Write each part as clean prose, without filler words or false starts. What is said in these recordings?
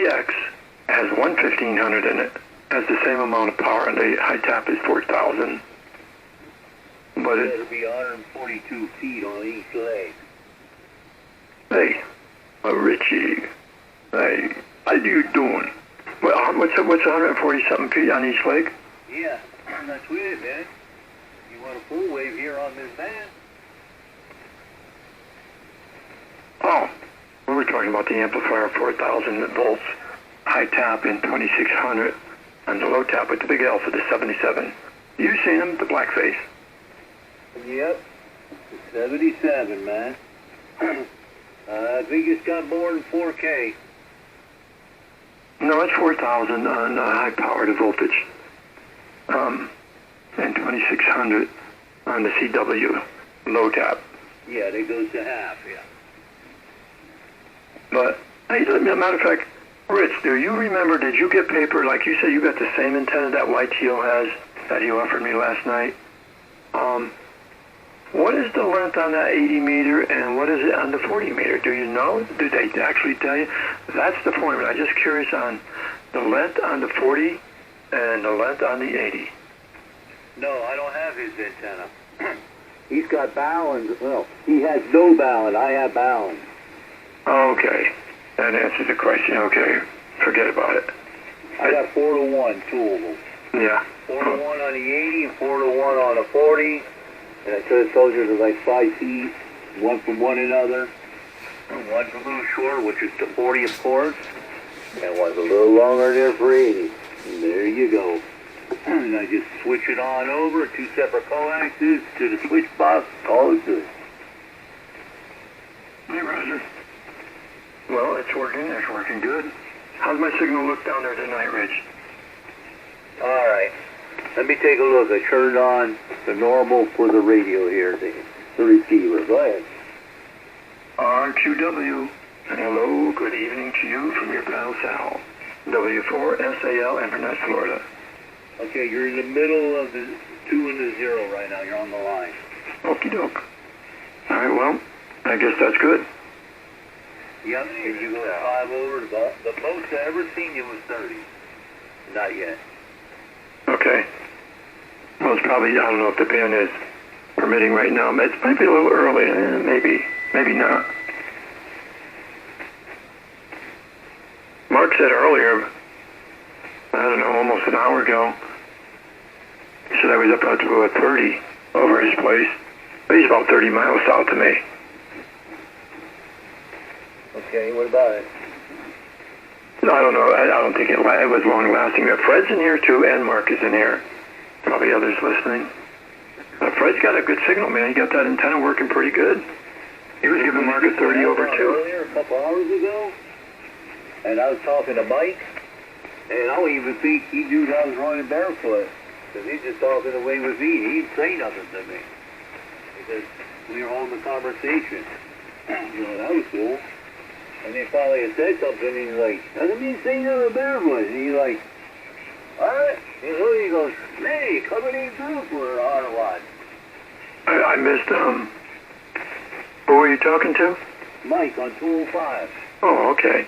DX has 1500 in it. Has the same amount of power, and the high tap is 4,000. But it'll be 142 feet on each leg. Hey, Richie. Hey, how you doing? Well, what's 140 something feet on each leg? Yeah, that's weird, man. You want a full wave here on this band? Oh, we were talking about the amplifier, 4,000 volts, high tap in 2600, and the low tap with the big L for the 77. You seen him, the black face? Yep, 77, man. I think it's got more than 4K. No, it's 4,000 on high power to voltage, and 2600 on the CW low tap. Yeah, that goes to half, yeah. But, hey, matter of fact, Rich, do you remember, did you get paper, like you said you got the same antenna that YTO has that you offered me last night? What is the length on that 80 meter and what is it on the 40 meter? Do you know? Do they actually tell you? That's the point, but I'm just curious on the length on the 40 and the length on the 80. No, I don't have his antenna. He's got balance. Well, he has no balance. I have balance. Okay. That answers the question. Okay. Forget about it. I got 4-to-1, two of them. Yeah. 4-to-1 on the 80 and 4-to-1 on the 40. And I told the soldiers are like 5 feet, one from one another. One's a little short, which is the 40, of course. And one's a little longer there for 80. And there you go. And I just switch it on over, 2 separate coaxes to the switch box. All is good. Hey, Roger. Well, it's working good. How's my signal look down there tonight, Rich? All right. Let me take a look. I turned on the normal for the radio here, the receiver. Go ahead. RQW. And hello, good evening to you from your pal Sal. W4SAL, Inverness, Florida. Okay, you're in the middle of the 2 and the 0 right now. You're on the line. Okie doke. All right, well, I guess that's good. Yep, and you go 5 over. The most I ever seen you was 30. Not yet. Okay. Well, it's probably, I don't know if the band is permitting right now. It might be a little early. Maybe not. Mark said earlier, I don't know, almost an hour ago, he said I was up to 30 over his place. But he's about 30 miles south of me. Okay, what about it? No, I don't know. I don't think it was long-lasting. Fred's in here, too, and Mark is in here. Probably others listening. Fred's got a good signal, man. He got that antenna working pretty good. He was giving Mark a 30 over, too. Earlier, a couple hours ago, and I was talking to Mike, and I don't even think he knew that I was running barefoot, because he's just talking away with me. He didn't say nothing to me, because we were holding the conversation. You know, that was cool. And then finally I said something, and he's like, doesn't mean say nothing barefoot. And he's like, all right. And so he goes, hey, coming in through for a hard watch. I missed, who were you talking to? Mike on 205. Oh, okay.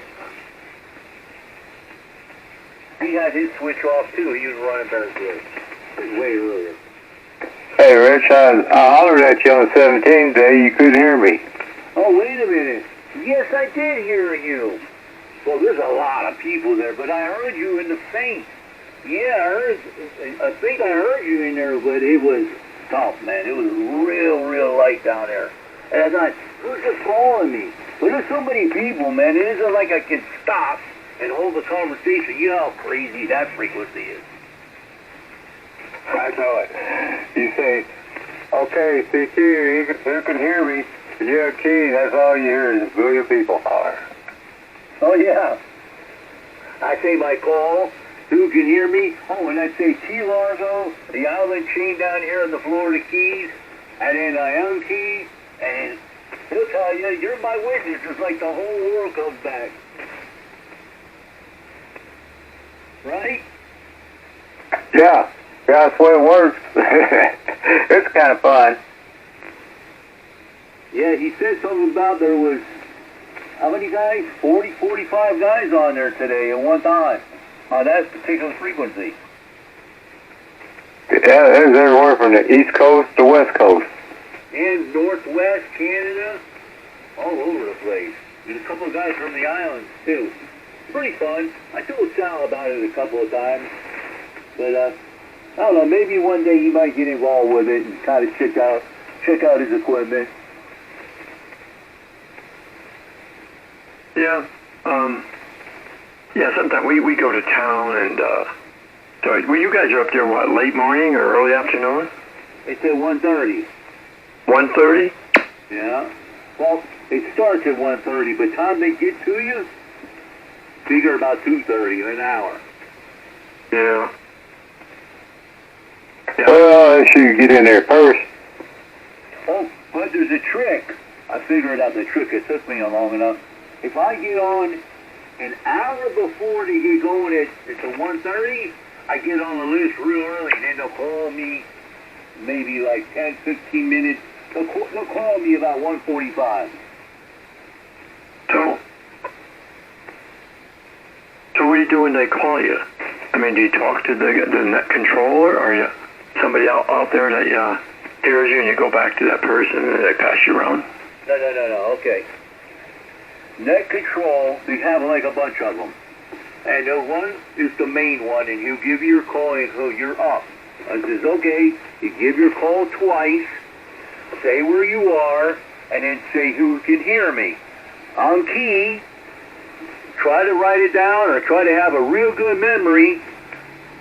He had his switch off, too. He was running barefoot. It was way earlier. Hey, Rich, I hollered at you on the 17th day. You couldn't hear me. Oh, wait a minute. Yes, I did hear you. Well, there's a lot of people there, but I heard you in the faint. Yeah, I think I heard you in there, but it was tough, man. It was real light down there. And I thought, who's just calling me? But there's so many people, man. It isn't like I can stop and hold a conversation. You know how crazy that frequency is. I know it. You say, okay, CQ, you can hear me. Yeah, key, that's all you hear is a billion people holler. Oh, yeah. I say my call, who can hear me? Oh, and I say T. Largo, the island chain down here in the Florida Keys, and then I own Keys, and he'll tell you, you're my witness. It's like the whole world comes back. Right? Yeah, that's the way it works. It's kind of fun. Yeah, he said something about there was how many guys? 40, 45 guys on there today at one time on that particular frequency. Yeah, there's everywhere from the East Coast to West Coast. And Northwest Canada, all over the place. There's a couple of guys from the islands, too. Pretty fun. I told Sal about it a couple of times. But, I don't know, maybe one day he might get involved with it and kind of check out his equipment. Yeah. Yeah, sometimes we go to town and, so well, you guys are up there, what, late morning or early afternoon? It's at 1:30. 1:30? Yeah. Well, it starts at 1:30, but time they get to you, figure about 2:30, an hour. Yeah. Yeah. Well, I should get in there first. Oh, but there's a trick. I figured out the trick. It took me long enough. If I get on an hour before they get going at the 1:30, I get on the list real early, and then they'll call me maybe like 10, 15 minutes. They'll call me about 1:45. So what do you do when they call you? I mean, do you talk to the net controller, or are you somebody out there that hears you and you go back to that person and they pass you around? No. Okay. Net control, they have like a bunch of them. And the one is the main one, and he'll give you your call and you're up. I says, okay, you give your call twice, say where you are, and then say who can hear me. On key, try to write it down or try to have a real good memory.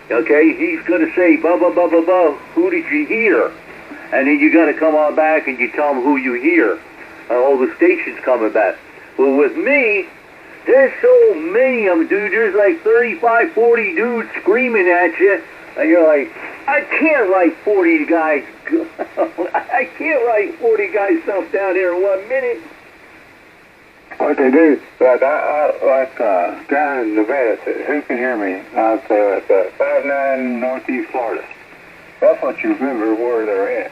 Okay, he's going to say, blah, blah, blah, blah, blah, who did you hear? And then you got to come on back and you tell them who you hear. All the stations coming back. Well, with me, there's so many of them, dude. There's like 35, 40 dudes screaming at you. And you're like, I can't write 40 guys. I can't write 40 guys stuff down there in 1 minute. What they do, like down in Nevada, who can hear me? I'll say it's 59 Northeast Florida. That's what you remember where they're at.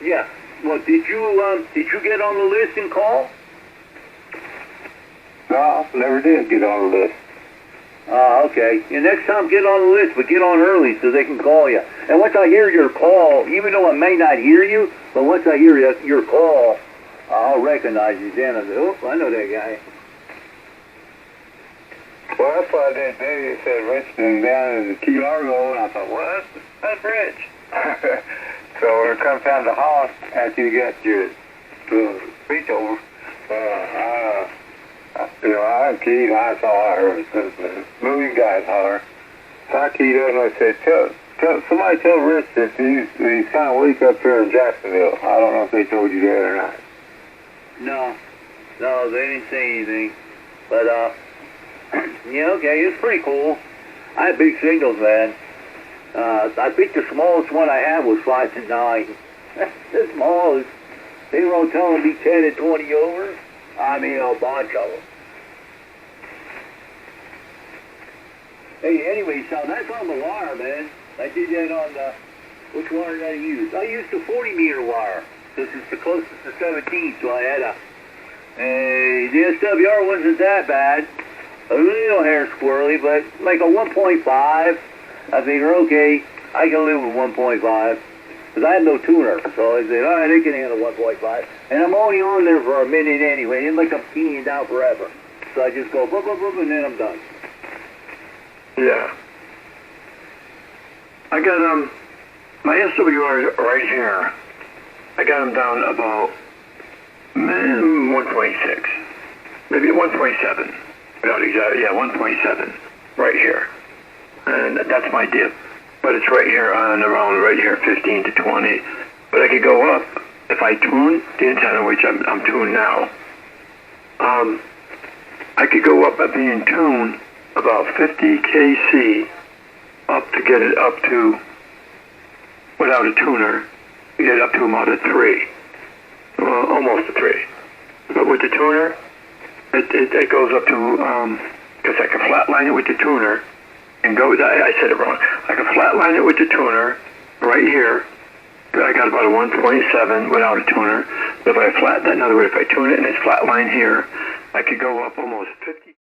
Yeah. Well, did you get on the list and call? No, never did get on the list. Okay. Yeah, next time get on the list, but get on early so they can call you. And once I hear your call, even though I may not hear you, but once I hear your call, I'll recognize you then. I say, oh, I know that guy. Well, that's what I did today. It said Richmond down in Key Largo, and I thought, what? That's Rich. So when it comes down to the house, after you get your speech over, I keyed, and I saw I heard the moving guys holler. So I keyed up and I said, somebody tell Rich that he's kind of weak up here in Jacksonville. I don't know if they told you that or not. No, they didn't say anything. But, yeah, okay, it's pretty cool. I had big signals, man. I think the smallest one I had was 5 to 9. The smallest. They were telling me 10 and 20 over. I mean, a bunch of them. Hey, anyway, so that's on the wire, man. I did that on the, which wire did I use? I used the 40-meter wire. This is the closest to 17, so I had the SWR wasn't that bad. A little hair squirrely, but like a 1.5. I figure, okay, I can live with 1.5. Because I have no tuner. So I said, all right, I can handle 1.5. And I'm only on there for a minute anyway. It's like I'm keying down forever. So I just go, boop, boop, boop, and then I'm done. Yeah. I got my SWR right here. I got them down about 1.6, maybe 1.7. Without exactly, yeah, 1.7 right here, and that's my dip. But it's right here on around right here, 15 to 20. But I could go up if I tune the antenna, which I'm tuned now. I could go up at being tuned about 50 kc up to get it up to, without a tuner, get it up to about a 3, well, almost a 3. But with the tuner, it goes up to, because I can flatline it with the tuner and go, I said it wrong. I can flatline it with the tuner right here. I got about a 1.7 without a tuner. If I flat, in other words, if I tune it in its flat line here, I could go up almost 50.